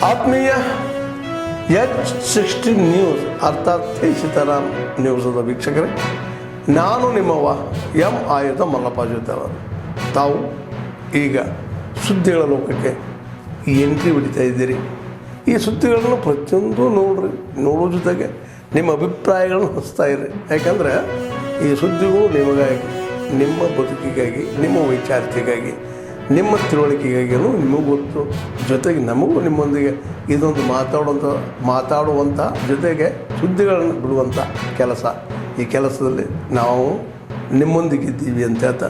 ಆತ್ಮೀಯ H16 news ಅರ್ಥಾತ್ ಸೀತಾರಾಮ್ ನ್ಯೂಸದ ವೀಕ್ಷಕರೇ, ನಾನು ನಿಮ್ಮವ ಎಂ ಆಯುಧ ಮಲ್ಲಪ್ಪ ಜೊತೆಯವರು. ತಾವು ಈಗ ಸುದ್ದಿಗಳ ಲೋಕಕ್ಕೆ ಎಂಟ್ರಿ ಹೊಡಿತಾ ಇದ್ದೀರಿ. ಈ ಸುದ್ದಿಗಳನ್ನು ಪ್ರತಿಯೊಂದು ನೋಡೋ ಜೊತೆಗೆ ನಿಮ್ಮ ಅಭಿಪ್ರಾಯಗಳನ್ನು ಹಚ್ತಾ ಇರಿ. ಯಾಕಂದರೆ ಈ ಸುದ್ದಿಗಳು ನಿಮಗಾಗಿ, ನಿಮ್ಮ ಬದುಕಿಗಾಗಿ, ನಿಮ್ಮ ವೈಚಾರಿಕೆಗಾಗಿ, ನಿಮ್ಮ ತಿಳುವಳಿಕೆಗಾಗಿಯೂ ನಿಮಗೂ ಗೊತ್ತು. ಜೊತೆಗೆ ನಮಗೂ ನಿಮ್ಮೊಂದಿಗೆ ಇದೊಂದು ಮಾತಾಡುವಂಥ ಜೊತೆಗೆ ಸುದ್ದಿಗಳನ್ನು ಬಿಡುವಂಥ ಕೆಲಸ. ಈ ಕೆಲಸದಲ್ಲಿ ನಾವು ನಿಮ್ಮೊಂದಿಗಿದ್ದೀವಿ ಅಂತ ಹೇಳ್ತಾ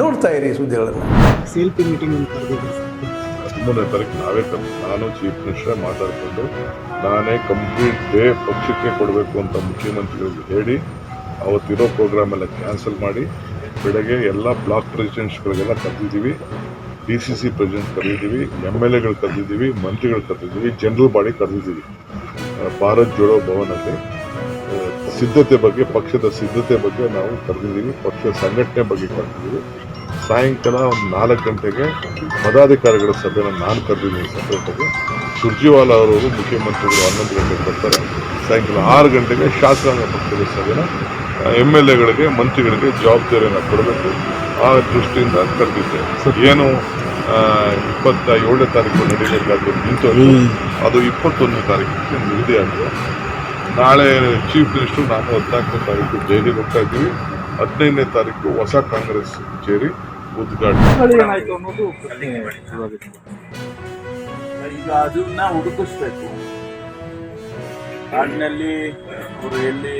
ನೋಡ್ತಾ ಇರಿ ಈ ಸುದ್ದಿಗಳನ್ನು. CLP ಮೀಟಿಂಗ್ ಅಂತ ಕರೆದಿದ್ದೀವಿ. 13ನೇ ತಾರೀಕು ನಾವೇ ನಾನು ಚೀಫ್ ಮಿನಿಸ್ಟರ್ ಮಾತಾಡಿಕೊಂಡು ನಾನೇ ಕಂಪ್ಲೀಟ್ ಡೇ ಪಕ್ಷಕ್ಕೆ ಕೊಡಬೇಕು ಅಂತ ಮುಖ್ಯಮಂತ್ರಿಗಳಿಗೆ ಹೇಳಿ ಅವತ್ತಿರೋ ಪ್ರೋಗ್ರಾಮ್ ಎಲ್ಲ ಕ್ಯಾನ್ಸಲ್ ಮಾಡಿ ಬೆಳಗ್ಗೆ ಎಲ್ಲ ಬ್ಲಾಕ್ ಪ್ರೆಸಿಡೆಂಟ್ಸ್ಗಳಿಗೆಲ್ಲ ಕರೆದಿದ್ದೀವಿ, DCC ಪ್ರೆಸಿಡೆಂಟ್ ಕರೆದಿದ್ದೀವಿ, MLAಗಳು ಕರೆದಿದ್ದೀವಿ, ಮಂತ್ರಿಗಳು ಕರೆದಿದ್ದೀವಿ, ಜನರಲ್ ಬಾಡಿ ಕರೆದಿದ್ದೀವಿ. ಭಾರತ್ ಜೋಡೋ ಭವನಲ್ಲಿ ಸಿದ್ಧತೆ ಬಗ್ಗೆ, ಪಕ್ಷದ ಸಿದ್ಧತೆ ಬಗ್ಗೆ ನಾವು ಕರೆದಿದ್ದೀವಿ, ಪಕ್ಷದ ಸಂಘಟನೆ ಬಗ್ಗೆ ಕರೆದಿದ್ದೀವಿ. ಸಾಯಂಕಾಲ ಒಂದು 4 ಗಂಟೆಗೆ ಪದಾಧಿಕಾರಿಗಳ ಸಭೆನ ನಾನು ಕರೆದಿದ್ದೀನಿ ಸಪ್ರೇಟಾಗಿ. ಸುರ್ಜಿವಾಲಾ ಅವರು ಮುಖ್ಯಮಂತ್ರಿಗಳು 11 ಗಂಟೆಗೆ ಬರ್ತಾರೆ. ಸಾಯಂಕಾಲ 6 ಗಂಟೆಗೆ ಶಾಸಕಾಂಗ ಪಕ್ಷದ ಸಭೆನ MLAಗಳಿಗೆ, ಮಂತ್ರಿಗಳಿಗೆ ಜವಾಬ್ದಾರಿಯನ್ನು ಕೊಡಬೇಕು. ಆ ದೃಷ್ಟಿಯಿಂದ ಕರೆದಿದ್ದೆ. ಏನು 27ನೇ ತಾರೀಕು ನಡೀಬೇಕಾದ್ರೆ ನಿಂತೋದು, ಅದು 21ನೇ ತಾರೀಕಿಗೆ ನಿಗದಿಯಾಗಿದೆ. ನಾಳೆ ಚೀಫ್ ಮಿನಿಸ್ಟರ್ ನಾನು 14ನೇ ತಾರೀಕು ದೆಹಲಿಗೆ ಹೋಗ್ತಾ ಇದ್ದೀವಿ. 15ನೇ ತಾರೀಕು ಹೊಸ ಕಾಂಗ್ರೆಸ್ ಕಚೇರಿ ಉದ್ಘಾಟನೆ. ಏನಾಯ್ತು ಅನ್ನೋದು ಈಗ ಅದನ್ನ ಹುಡುಕಿಸ್ಬೇಕು. ಕಾಡಿನಲ್ಲಿ ಅವರು ಎಲ್ಲಿ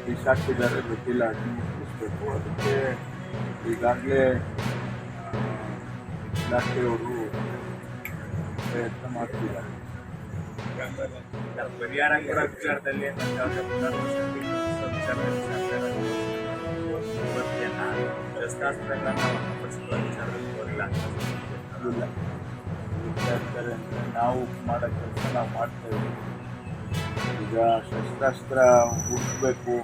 ಬಿಸಾಕಿದ್ದಾರೆ ಗೊತ್ತಿಲ್ಲ, ಅದನ್ನು ಹುಡುಕಿಸ್ಬೇಕು. ಅದಕ್ಕೆ ಈಗಾಗಲೇ ಇಲಾಖೆಯವರು ಪ್ರಯತ್ನ ಮಾಡ್ತಿದ್ದಾರೆ. ಪರಿಹಾರ ಕೂಡ ವಿಚಾರದಲ್ಲಿ ಶಸ್ತ್ರಾಸ್ತ್ರಗಳನ್ನು ವಶಪಡಿಸಿಕೊಳ್ಳುವ ವಿಚಾರದಲ್ಲಿ ಹೋಗಿಲ್ಲ ವಿಚಾರಿಸ್ತಾರೆ ಅಂದರೆ ನಾವು ಮಾಡೋ ಕೆಲಸ ನಾವು ಮಾಡ್ತಾ ಇದ್ದೀವಿ. ಈಗ ಶಸ್ತ್ರಾಸ್ತ್ರ ಹುಡುಕಬೇಕು,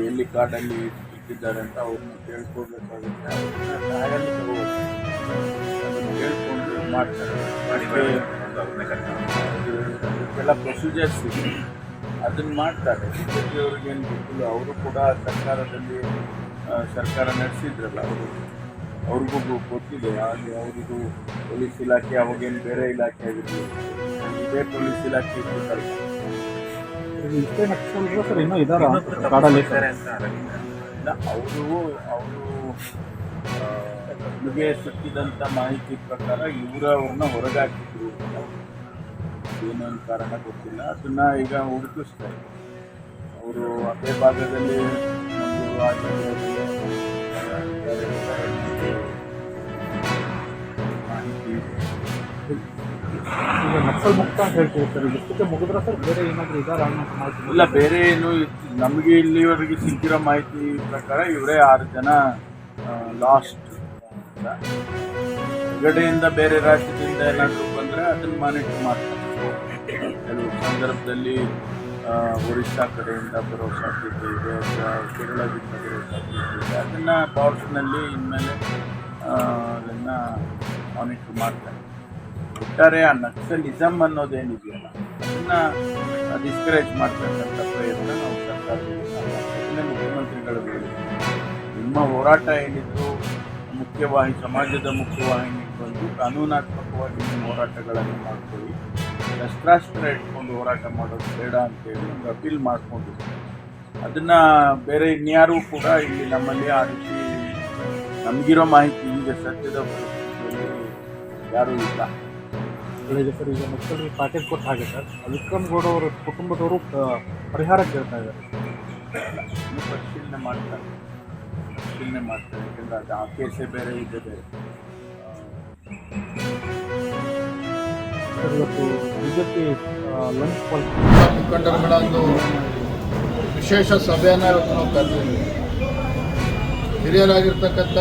ಎಲ್ಲಿ ಕಾಡಲ್ಲಿ ಇಟ್ಟಿದ್ದಾರೆ ಅಂತ ಅವ್ರನ್ನ ಕೇಳ್ಕೊಳ್ಬೇಕಾಗುತ್ತೆ. ಅವ್ರನ್ನ ಸಹಾಯನೂ ತಗೋಬೇಕು, ಅದನ್ನು ಕೇಳ್ಕೊಂಡು ಮಾಡ್ತಾರೆ. ಅದಕ್ಕೆಲ್ಲ ಪ್ರೊಸೀಜರ್ಸ್ ಇದೆ, ಅದನ್ನು ಮಾಡ್ತಾರೆ. BJP ಅವ್ರಿಗೇನು ಗೊತ್ತಿಲ್ಲ, ಅವರು ಕೂಡ ಸರ್ಕಾರ ನಡೆಸಿದ್ರಲ್ಲ, ಅವ್ರಿಗೂ ಗೊತ್ತಿದೆ. ಹಾಗೆ ಅವ್ರಿಗೂ ಪೊಲೀಸ್ ಇಲಾಖೆ ಅವಾಗೇನು ಬೇರೆ ಇಲಾಖೆ ಆಗಿರಲಿಲ್ಲ, ಇದೇ ಪೊಲೀಸ್ ಇಲಾಖೆ ಇರ್ಬೇಕಲ್ಲ. ಇಷ್ಟೇ ನಕ್ಸಲ್ರು ಸರ್ ಇನ್ನೂ ಇದ್ದಾರಾ ಕಾಡಲ್ಲಿ? ಅವರು ನಮಗೆ ಸಿಕ್ಕಿದಂಥ ಮಾಹಿತಿ ಪ್ರಕಾರ ಅವ್ರನ್ನ ಹೊರಗಾಕಿದ್ರು. ಏನೇನು ಕಾರಣ ಗೊತ್ತಿಲ್ಲ, ಅದನ್ನ ಈಗ ಹುಡುಕಿಸ್ತಾರೆ. ಅವರು ಅದೇ ಭಾಗದಲ್ಲಿ ಒಂದು ಮಾಹಿತಿ ಈಗ ನಕ್ಸಲ್ ಮುಕ್ತ ಅಂತ ಹೇಳ್ತೀವಿ ಸರ್, ಇದಕ್ಕೆ ಮುಗಿದ್ರೆ ಸರ್ ಬೇರೆ ಏನಾದರೂ ಇದ್ದಾರಾ ಅನ್ನೋ ಮಾಹಿತಿ ಇಲ್ಲ. ಬೇರೆ ಏನು ನಮಗೆ ಇಲ್ಲಿವರೆಗೆ ಸಿಕ್ಕಿರೋ ಮಾಹಿತಿ ಪ್ರಕಾರ ಇವರೇ 6 ಜನ ಲಾಸ್ಟ್. ಹೊರಗಡೆಯಿಂದ ಬೇರೆ ರಾಜ್ಯದಿಂದ ಏನಾದರೂ ಬಂದರೆ ಅದನ್ನು ಮಾನಿಟರ್ ಮಾಡ್ತಾರೆ. ಕೆಲವು ಸಂದರ್ಭದಲ್ಲಿ ಒರಿಸ್ಸಾ ಕಡೆಯಿಂದ ಬರೋ ಸಾಧ್ಯತೆ ಇದೆ, ಕೇರಳದಿಂದ ಬರೋ ಸಾಧ್ಯತೆ ಇದೆ. ಅದನ್ನು ಬಾರ್ಡ್ಸ್ನಲ್ಲಿ ಇನ್ಮೇಲೆ ಅದನ್ನು ಮಾನಿಟರ್ ಮಾಡ್ತಾರೆ. ಒಟ್ಟಾರೆ ಆ ನಕ್ಸಲಿಸಮ್ ಅನ್ನೋದೇನಿದೆಯಲ್ಲ ಅದನ್ನು ಡಿಸ್ಕರೇಜ್ ಮಾಡ್ತಕ್ಕಂಥ ಪ್ರಯತ್ನ ನಾವು ಸರ್ಕಾರದಲ್ಲಿ ಮುಖ್ಯಮಂತ್ರಿಗಳು ನಿಮ್ಮ ಹೋರಾಟ ಏನಿದ್ರು ಸಮಾಜದ ಮುಖ್ಯವಾಹಿನಿಗೆ ಬಂದು ಕಾನೂನಾತ್ಮಕವಾಗಿ ನಿಮ್ಮ ಹೋರಾಟಗಳನ್ನು ಮಾಡ್ಕೊಳ್ಳಿ, ಶಸ್ತ್ರಾಸ್ತ್ರ ಇಟ್ಕೊಂಡು ಹೋರಾಟ ಮಾಡೋದು ಬೇಡ ಅಂತೇಳಿ ಒಂದು ಅಪೀಲ್ ಮಾಡ್ಕೊಂಡಿದ್ವಿ. ಅದನ್ನು ಬೇರೆ ಇನ್ಯಾರೂ ಕೂಡ ಇಲ್ಲಿ ನಮ್ಮಲ್ಲಿ ಆ ರೀತಿ ನಮಗಿರೋ ಮಾಹಿತಿ ಈಗ ಸದ್ಯದ ಪರಿಸ್ಥಿತಿಯಲ್ಲಿ ಯಾರೂ ಇಲ್ಲ. ಇದೆ ಸರ್. ಈಗ ನಕ್ಸಲ್ರಿಗೆ ಪ್ಯಾಕೇಜ್ ಕೊಟ್ಟು ಹಾಗೆ ಸರ್, ವಿಕ್ರಮ್ ಗೌಡ ಅವರ ಕುಟುಂಬದವರು ಪರಿಹಾರ ಕೇಳ್ತಾ ಇದ್ದಾರೆ. ಇನ್ನೂ ಪರಿಶೀಲನೆ ಮಾಡ್ತಾರೆ. ಯಾಕೆಂದರೆ ಅದು ಆ ಕೇಸೇ ಬೇರೆ ಇದೆ ಬೇರೆ. ಸರ್ ಇವತ್ತು BJP ಲಂಚ್ ಮುಖಂಡರುಗಳ ಒಂದು ವಿಶೇಷ ಸಭೆಯನ್ನು ಇವತ್ತು ನಾವು ಕರೆದಿದ್ದೀವಿ. ಹಿರಿಯರಾಗಿರ್ತಕ್ಕಂಥ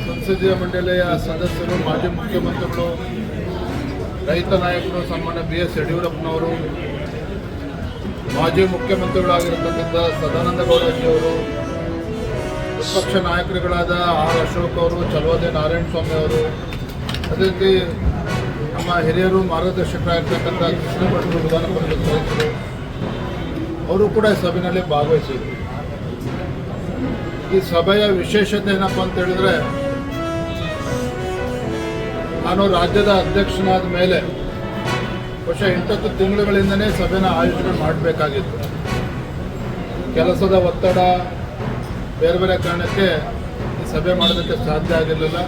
ಸಂಸದೀಯ ಮಂಡಳಿಯ ಸದಸ್ಯರು, ಮಾಜಿ ಮುಖ್ಯಮಂತ್ರಿಗಳು, ರೈತ ನಾಯಕರು ಸನ್ಮಾನ್ಯ BS ಯಡಿಯೂರಪ್ಪನವರು, ಮಾಜಿ ಮುಖ್ಯಮಂತ್ರಿಗಳಾಗಿರ್ತಕ್ಕಂಥ ಸದಾನಂದ ಗೌಡಜಿಯವರು, ವಿಪಕ್ಷ ನಾಯಕರುಗಳಾದ R. ಅಶೋಕ್ ಅವರು, ಚಲವಾದಿ ನಾರಾಯಣ ಸ್ವಾಮಿ ಅವರು, ಅದೇ ರೀತಿ ನಮ್ಮ ಹಿರಿಯರು ಮಾರ್ಗದರ್ಶಕರಾಗಿರ್ತಕ್ಕಂಥ ಕೃಷ್ಣ ಭಟ್ರು ವಿಧಾನ ಪರಿಷತ್ ಸದಸ್ಯರು ಅವರು ಕೂಡ ಈ ಸಭೆಯಲ್ಲಿ ಭಾಗವಹಿಸಿದರು. ಈ ಸಭೆಯ ವಿಶೇಷತೆ ಏನಪ್ಪ ಅಂತ ಹೇಳಿದ್ರೆ, ನಾನು ರಾಜ್ಯದ ಅಧ್ಯಕ್ಷನಾದ ಮೇಲೆ ಬಹುಶಃ 8 ತಿಂಗಳುಗಳಿಂದನೇ ಸಭೆನ ಆಯೋಜನೆ ಮಾಡಬೇಕಾಗಿತ್ತು. ಕೆಲಸದ ಒತ್ತಡ ಬೇರೆ ಬೇರೆ ಕಾರಣಕ್ಕೆ ಈ ಸಭೆ ಮಾಡೋದಕ್ಕೆ ಸಾಧ್ಯ ಆಗಿರಲಿಲ್ಲ.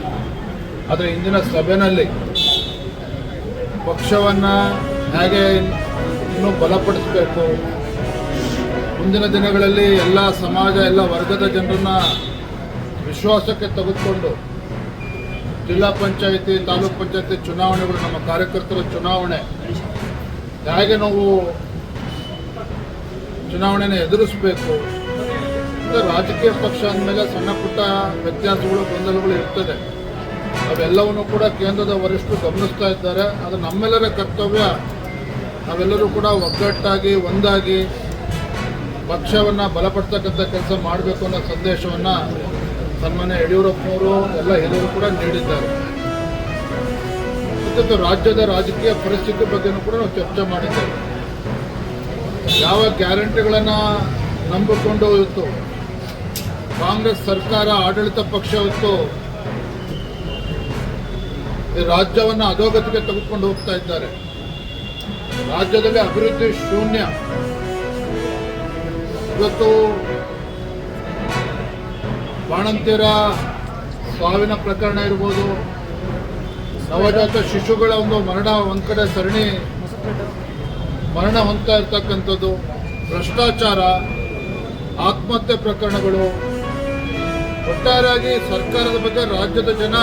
ಆದರೆ ಇಂದಿನ ಸಭೆಯಲ್ಲಿ ಪಕ್ಷವನ್ನು ಹೇಗೆ ಇನ್ನೂ ಬಲಪಡಿಸಬೇಕು, ಮುಂದಿನ ದಿನಗಳಲ್ಲಿ ಎಲ್ಲ ಸಮಾಜ ಎಲ್ಲ ವರ್ಗದ ಜನರನ್ನು ವಿಶ್ವಾಸಕ್ಕೆ ತೆಗೆದುಕೊಂಡು ಜಿಲ್ಲಾ ಪಂಚಾಯಿತಿ ತಾಲೂಕು ಪಂಚಾಯಿತಿ ಚುನಾವಣೆಗಳು, ನಮ್ಮ ಕಾರ್ಯಕರ್ತರ ಚುನಾವಣೆ ಹೇಗೆ ನಾವು ಚುನಾವಣೆನ ಎದುರಿಸಬೇಕು. ರಾಜಕೀಯ ಪಕ್ಷ ಅಂದಮೇಲೆ ಸಣ್ಣ ಪುಟ್ಟ ವ್ಯತ್ಯಾಸಗಳು ಗೊಂದಲಗಳು ಇರ್ತದೆ. ಅವೆಲ್ಲವನ್ನು ಕೂಡ ಕೇಂದ್ರದ ವರಿಷ್ಠರು ಗಮನಿಸ್ತಾ ಇದ್ದಾರೆ. ಅದು ನಮ್ಮೆಲ್ಲರ ಕರ್ತವ್ಯ. ನಾವೆಲ್ಲರೂ ಕೂಡ ಒಗ್ಗಟ್ಟಾಗಿ ಒಂದಾಗಿ ಪಕ್ಷವನ್ನು ಬಲಪಡಿಸ್ತಕ್ಕಂಥ ಕೆಲಸ ಮಾಡಬೇಕು ಅನ್ನೋ ಸಂದೇಶವನ್ನು ಸನ್ಮಾನ್ಯ ಯಡಿಯೂರಪ್ಪನವರು ಎಲ್ಲ ಹಿರಿಯರು ಕೂಡ ನೀಡಿದ್ದಾರೆ. ಮತ್ತು ರಾಜ್ಯದ ರಾಜಕೀಯ ಪರಿಸ್ಥಿತಿ ಬಗ್ಗೆನೂ ಕೂಡ ನಾವು ಚರ್ಚೆ ಮಾಡಿದ್ದೇವೆ. ಯಾವ ಗ್ಯಾರಂಟಿಗಳನ್ನು ನಂಬಿಕೊಂಡು ಇತ್ತು ಕಾಂಗ್ರೆಸ್ ಸರ್ಕಾರ, ಆಡಳಿತ ಪಕ್ಷ ಇತ್ತು ಈ ರಾಜ್ಯವನ್ನು ಅಧೋಗತಿಗೆ ತೆಗೆದುಕೊಂಡು ಹೋಗ್ತಾ ಇದ್ದಾರೆ. ರಾಜ್ಯದಲ್ಲಿ ಅಭಿವೃದ್ಧಿ ಶೂನ್ಯ. ಇವತ್ತು ಬಾಣಂತಿಯರ ಸಾವಿನ ಪ್ರಕರಣ ಇರ್ಬೋದು, ನವಜಾತ ಶಿಶುಗಳ ಒಂದು ಮರಣ, ಒಂದು ಕಡೆ ಸರಣಿ ಮರಣ ಹೊಂದ್ತಾ ಇರ್ತಕ್ಕಂಥದ್ದು, ಭ್ರಷ್ಟಾಚಾರ, ಆತ್ಮಹತ್ಯೆ ಪ್ರಕರಣಗಳು, ಒಟ್ಟಾರೆಯಾಗಿ ಸರ್ಕಾರದ ಬಗ್ಗೆ ರಾಜ್ಯದ ಜನ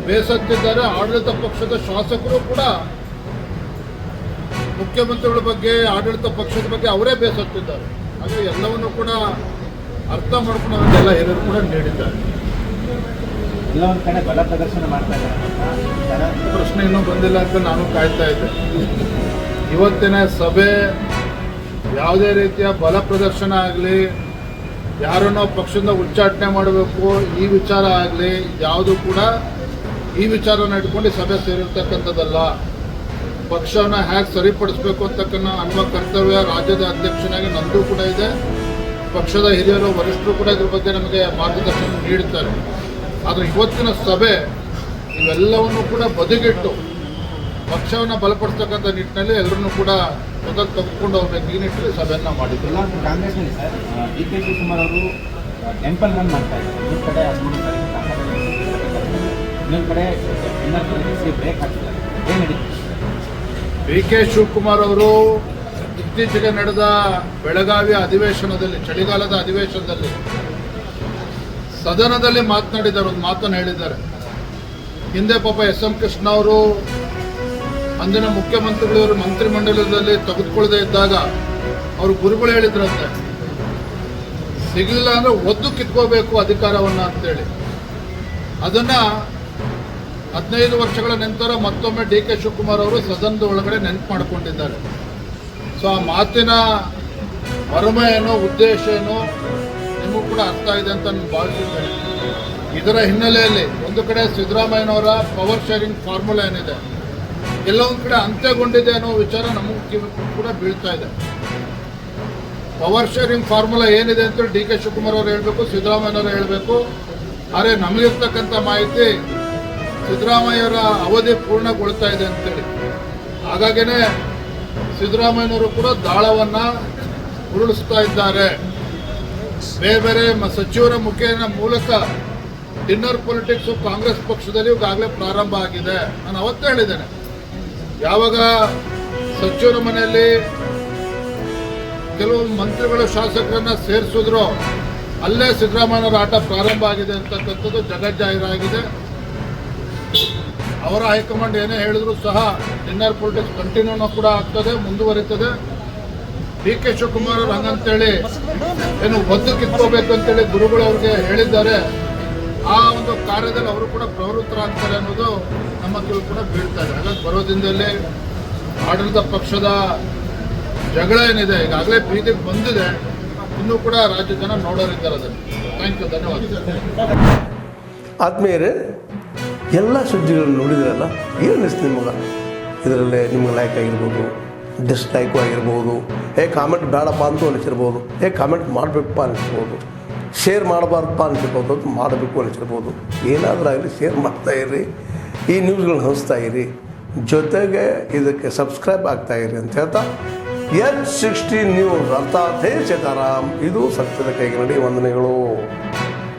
ಬೇಸತ್ತಿದ್ದಾರೆ. ಆಡಳಿತ ಪಕ್ಷದ ಶಾಸಕರು ಕೂಡ ಮುಖ್ಯಮಂತ್ರಿಗಳ ಬಗ್ಗೆ, ಆಡಳಿತ ಪಕ್ಷದ ಬಗ್ಗೆ ಅವರೇ ಬೇಸತ್ತಿದ್ದಾರೆ. ಹಾಗೆ ಎಲ್ಲವನ್ನು ಕೂಡ ಅರ್ಥ ಮಾಡ್ಕೊಂಡು ಎಲ್ಲ ಹಿರಿಯರು ಕೂಡ ನೀಡಿದ್ದಾರೆ. ಎಲ್ಲ ಒಂದು ಕಡೆ ಬಲ ಪ್ರದರ್ಶನ ಮಾಡ್ತಾ ಇದ್ದಾರೆ. ಪ್ರಶ್ನೆ ಇನ್ನೂ ಬಂದಿಲ್ಲ ಅಂತ ನಾನು ಕಾಯ್ತಾ ಇದ್ದೆ. ಇವತ್ತಿನ ಸಭೆ ಯಾವುದೇ ರೀತಿಯ ಬಲ ಪ್ರದರ್ಶನ ಆಗಲಿ, ಯಾರನ್ನೋ ಪಕ್ಷದಿಂದ ಉಚ್ಚಾಟನೆ ಮಾಡಬೇಕು ಈ ವಿಚಾರ ಆಗಲಿ, ಯಾವುದು ಕೂಡ ಈ ವಿಚಾರನ ಇಟ್ಕೊಂಡು ಸಭೆ ಸೇರಿರ್ತಕ್ಕಂಥದ್ದಲ್ಲ. ಪಕ್ಷವನ್ನು ಹೇಗೆ ಸರಿಪಡಿಸಬೇಕು ಅಂತಕ್ಕನ್ನ ಅನ್ನುವ ಕರ್ತವ್ಯ ರಾಜ್ಯದ ಅಧ್ಯಕ್ಷನಾಗಿ ನಂದು ಕೂಡ ಇದೆ. ಪಕ್ಷದ ಹಿರಿಯರು ವರಿಷ್ಠರು ಕೂಡ ಇದ್ರ ಬಗ್ಗೆ ನಮಗೆ ಮಾರ್ಗದರ್ಶನ ನೀಡುತ್ತಾರೆ. ಆದರೆ ಇವತ್ತಿನ ಸಭೆ ಇವೆಲ್ಲವನ್ನು ಕೂಡ ಬದಿಗಿಟ್ಟು ಪಕ್ಷವನ್ನು ಬಲಪಡಿಸ್ತಕ್ಕಂಥ ನಿಟ್ಟಿನಲ್ಲಿ ಎಲ್ಲರನ್ನೂ ಕೂಡ ಮೊದಲು ತೆಗೆದುಕೊಂಡು ಹೋಗ್ಬೇಕು. ಈ ನಿಟ್ಟಿನಲ್ಲಿ ಸಭೆಯನ್ನು ಮಾಡಿದ್ರು. ಕಾಂಗ್ರೆಸ್ನಲ್ಲಿ ಸರ್ ಡಿ ಕೆ ಶಿವಕುಮಾರ್ ಅವರು ಟೆಂಪಲ್ ರನ್ ಮಾಡ್ತಾ ಇದ್ದಾರೆ. ಇನ್ನೊಂದು ಕಡೆ 13 ತಾರೀಕು, ಇನ್ನೊಂದು ಕಡೆ ಬ್ರೇಕ್ ಹಾಕ್ತಿದ್ದಾರೆ. ಏನು ನಡೀತಿದೆ? ಡಿ ಕೆ ಶಿವಕುಮಾರ್ ಅವರು ಇತ್ತೀಚೆಗೆ ನಡೆದ ಬೆಳಗಾವಿ ಅಧಿವೇಶನದಲ್ಲಿ, ಚಳಿಗಾಲದ ಅಧಿವೇಶನದಲ್ಲಿ ಸದನದಲ್ಲಿ ಮಾತನಾಡಿದ್ದಾರೆ. ಒಂದು ಮಾತನ್ನು ಹೇಳಿದ್ದಾರೆ. ಹಿಂದೆ ಪಾಪ SM ಕೃಷ್ಣ ಅವರು ಅಂದಿನ ಮುಖ್ಯಮಂತ್ರಿಗಳು ಮಂತ್ರಿಮಂಡಲದಲ್ಲಿ ತೆಗೆದುಕೊಳ್ಳದೆ ಇದ್ದಾಗ ಅವರು ಗುರುಗಳು ಹೇಳಿದ್ರಂತೆ, ಸಿಗಲಿಲ್ಲ ಅಂದರೆ ಒದ್ದು ಕಿತ್ಕೋಬೇಕು ಅಧಿಕಾರವನ್ನು ಅಂತೇಳಿ. ಅದನ್ನು 15 ವರ್ಷಗಳ ನಂತರ ಮತ್ತೊಮ್ಮೆ ಡಿ ಕೆ ಶಿವಕುಮಾರ್ ಅವರು ಸದನದ ಒಳಗಡೆ ನೆನಪು ಮಾಡಿಕೊಂಡಿದ್ದಾರೆ. ಸೊ ಆ ಮಾತಿನ ಮರ್ಮ ಏನೋ, ಉದ್ದೇಶ ಏನೋ ನಿಮಗೂ ಕೂಡ ಅರ್ಥ ಇದೆ ಅಂತ ನಾನು ಭಾವಿಸಿದ್ದೇನೆ. ಇದರ ಹಿನ್ನೆಲೆಯಲ್ಲಿ ಒಂದು ಕಡೆ ಸಿದ್ದರಾಮಯ್ಯನವರ ಪವರ್ ಶೇರಿಂಗ್ ಫಾರ್ಮುಲಾ ಏನಿದೆ ಎಲ್ಲೊಂದು ಕಡೆ ಅಂತ್ಯಗೊಂಡಿದೆ ಅನ್ನೋ ವಿಚಾರ ನಮಗೂ ಕೂಡ ಬೀಳ್ತಾ ಇದೆ. ಪವರ್ ಶೇರಿಂಗ್ ಫಾರ್ಮುಲಾ ಏನಿದೆ ಅಂತೇಳಿ ಡಿ ಕೆ ಶಿವಕುಮಾರ್ ಅವರು ಹೇಳಬೇಕು, ಸಿದ್ದರಾಮಯ್ಯನವರು ಹೇಳಬೇಕು. ಆದರೆ ನಮಗಿರ್ತಕ್ಕಂಥ ಮಾಹಿತಿ ಸಿದ್ದರಾಮಯ್ಯರ ಅವಧಿ ಪೂರ್ಣಗೊಳ್ತಾ ಇದೆ ಅಂತೇಳಿ. ಹಾಗಾಗಿನೇ ಸಿದ್ದರಾಮಯ್ಯನವರು ಕೂಡ ದಾಳವನ್ನು ಉರುಳಿಸ್ತಾ ಇದ್ದಾರೆ. ಬೇರೆ ಬೇರೆ ಸಚಿವರ ಮೂಲಕ ಡಿನ್ನರ್ ಪೊಲಿಟಿಕ್ಸು ಕಾಂಗ್ರೆಸ್ ಪಕ್ಷದಲ್ಲಿ ಈಗಾಗಲೇ ಪ್ರಾರಂಭ ಆಗಿದೆ. ನಾನು ಅವತ್ತೇ ಹೇಳಿದ್ದೇನೆ, ಯಾವಾಗ ಸಚಿವರ ಮನೆಯಲ್ಲಿ ಕೆಲವು ಮಂತ್ರಿಗಳು ಶಾಸಕರನ್ನ ಸೇರಿಸಿದ್ರು ಅಲ್ಲೇ ಸಿದ್ದರಾಮಯ್ಯನವರ ಆಟ ಪ್ರಾರಂಭ ಆಗಿದೆ ಅಂತಕ್ಕಂಥದ್ದು ಜಗಜ್ಜಾಹೀರಾಗಿದೆ. ಅವರ ಹೈಕಮಾಂಡ್ ಏನೇ ಹೇಳಿದ್ರು ಸಹ ಡಿನ್ನರ್ ಪೊಲಿಟಿಕ್ಸ್ ಕಂಟಿನ್ಯೂನೂ ಕೂಡ ಆಗ್ತದೆ, ಮುಂದುವರಿತದೆ. ಡಿ ಕೆ ಶಿವಕುಮಾರ್ ಅವರು ಹಂಗಂತೇಳಿ ಏನು ಒದ್ದು ಕಿತ್ಕೋಬೇಕು ಅಂತೇಳಿ ಗುರುಗಳು ಅವ್ರಿಗೆ ಹೇಳಿದ್ದಾರೆ. ಆ ಒಂದು ಕಾರ್ಯದಲ್ಲಿ ಅವರು ಕೂಡ ಪ್ರವೃತ್ತರಾಗ್ತಾರೆ ಅನ್ನೋದು ನಮ್ಮ ಕಿವಿ ಕೂಡ ಬೀಳ್ತಾ ಇದೆ. ಹಾಗಾಗಿ ಬರೋ ದಿನದಲ್ಲಿ ಆಡಳಿತ ಪಕ್ಷದ ಜಗಳ ಏನಿದೆ ಈಗಾಗಲೇ ಬೀದಿಗೆ ಬಂದಿದೆ, ಇನ್ನೂ ಕೂಡ ರಾಜ್ಯ ಜನ ನೋಡೋರಿದ್ದಾರೆ. ಅದನ್ನು ಥ್ಯಾಂಕ್ ಯು, ಧನ್ಯವಾದ. ಆತ್ಮೀಯರೇ, ಎಲ್ಲ ಸುದ್ದಿಗಳನ್ನು ನೋಡಿದ್ರಲ್ಲ ಏನು ಅನಿಸ್ತು ನಿಮಗೆ? ಇದರಲ್ಲೇ ನಿಮ್ಗೆ ಲೈಕ್ ಆಗಿರ್ಬೋದು, ಡಿಸ್ಲೈಕು ಆಗಿರ್ಬೋದು, ಕಾಮೆಂಟ್ ಬೇಡಪ್ಪ ಅಂತೂ ಅನಿಸಿರ್ಬೋದು, ಕಾಮೆಂಟ್ ಮಾಡಬೇಕಪ್ಪ ಅನಿಸ್ಬೋದು, ಶೇರ್ ಮಾಡಬಾರ್ದಪ್ಪ ಅನಿಸಿರ್ಬೋದು, ಅದು ಮಾಡಬೇಕು ಅನಿಸಿರ್ಬೋದು. ಏನಾದರೂ ಆಗಲಿ ಶೇರ್ ಮಾಡ್ತಾಯಿರಿ, ಈ ನ್ಯೂಸ್ಗಳನ್ನ ಹಂಚ್ತಾ ಇರಿ, ಜೊತೆಗೆ ಇದಕ್ಕೆ ಸಬ್ಸ್ಕ್ರೈಬ್ ಆಗ್ತಾಯಿರಿ ಅಂತ ಹೇಳ್ತಾ H16 ನ್ಯೂಸ್ ಅರ್ಥಾತ್ ಹೇ ಸೀತಾರಾಮ್, ಇದು ಸತ್ಯದ ಕೈಗೆ ನಡಿ. ವಂದನೆಗಳು.